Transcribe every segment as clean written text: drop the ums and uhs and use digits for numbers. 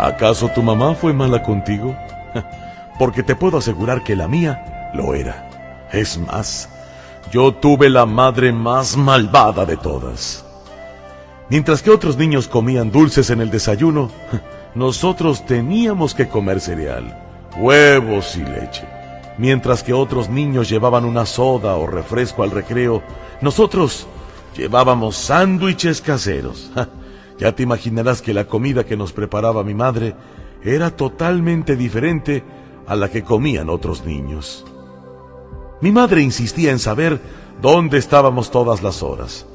¿Acaso tu mamá fue mala contigo? Porque te puedo asegurar que la mía lo era. Es más, yo tuve la madre más malvada de todas. Mientras que otros niños comían dulces en el desayuno, nosotros teníamos que comer cereal, huevos y leche. Mientras que otros niños llevaban una soda o refresco al recreo, nosotros llevábamos sándwiches caseros. Ya te imaginarás que la comida que nos preparaba mi madre era totalmente diferente a la que comían otros niños. Mi madre insistía en saber dónde estábamos todas las horas.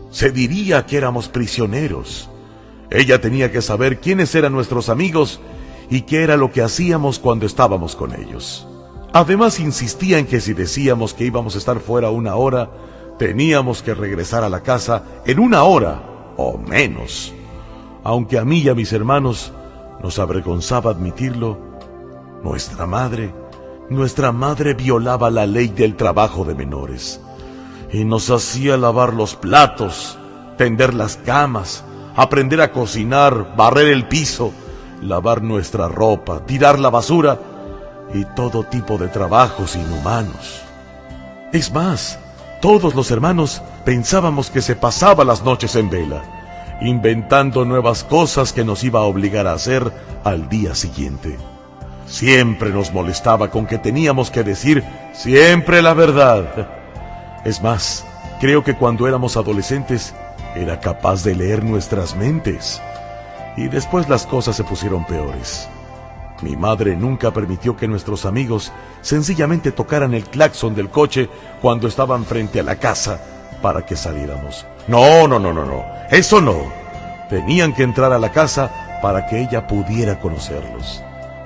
Se diría que éramos prisioneros. Ella tenía que saber quiénes eran nuestros amigos y qué era lo que hacíamos cuando estábamos con ellos. Además, insistía en que si decíamos que íbamos a estar fuera 1 hora, teníamos que regresar a la casa en 1 hora o menos. Aunque a mí y a mis hermanos nos avergonzaba admitirlo, nuestra madre violaba la ley del trabajo de menores y nos hacía lavar los platos, tender las camas, aprender a cocinar, barrer el piso, lavar nuestra ropa, tirar la basura y todo tipo de trabajos inhumanos. Es más, todos los hermanos pensábamos que se pasaba las noches en vela, inventando nuevas cosas que nos iba a obligar a hacer al día siguiente. Siempre nos molestaba con que teníamos que decir siempre la verdad. Es más, creo que cuando éramos adolescentes era capaz de leer nuestras mentes. Y después las cosas se pusieron peores. Mi madre nunca permitió que nuestros amigos sencillamente tocaran el claxon del coche cuando estaban frente a la casa para que saliéramos. No, eso no. Tenían que entrar a la casa para que ella pudiera conocerlos.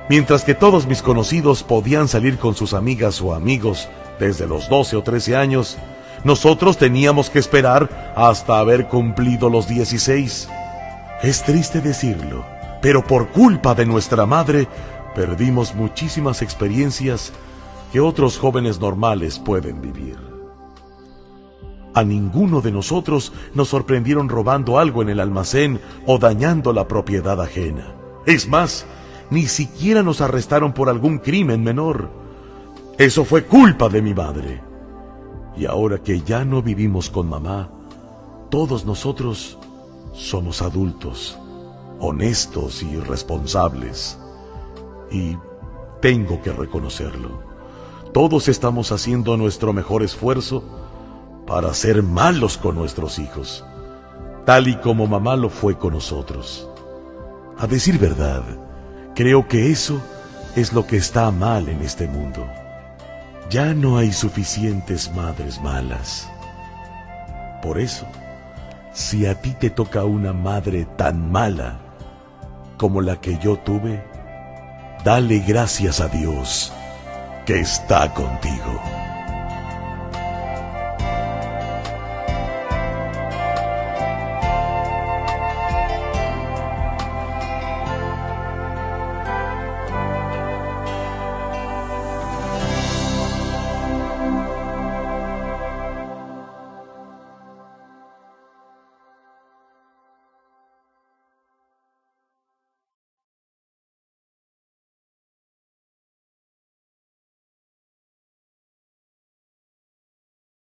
Mientras que todos mis conocidos podían salir con sus amigas o amigos desde los 12 o 13 años, nosotros teníamos que esperar hasta haber cumplido los 16. Es triste decirlo, pero por culpa de nuestra madre, perdimos muchísimas experiencias que otros jóvenes normales pueden vivir. A ninguno de nosotros nos sorprendieron robando algo en el almacén o dañando la propiedad ajena. Es más, ni siquiera nos arrestaron por algún crimen menor. Eso fue culpa de mi madre. Y ahora que ya no vivimos con mamá, todos nosotros somos adultos, honestos y responsables. Y tengo que reconocerlo. Todos estamos haciendo nuestro mejor esfuerzo para ser malos con nuestros hijos, tal y como mamá lo fue con nosotros. A decir verdad, creo que eso es lo que está mal en este mundo. Ya no hay suficientes madres malas. Por eso, si a ti te toca una madre tan mala como la que yo tuve, dale gracias a Dios que está contigo.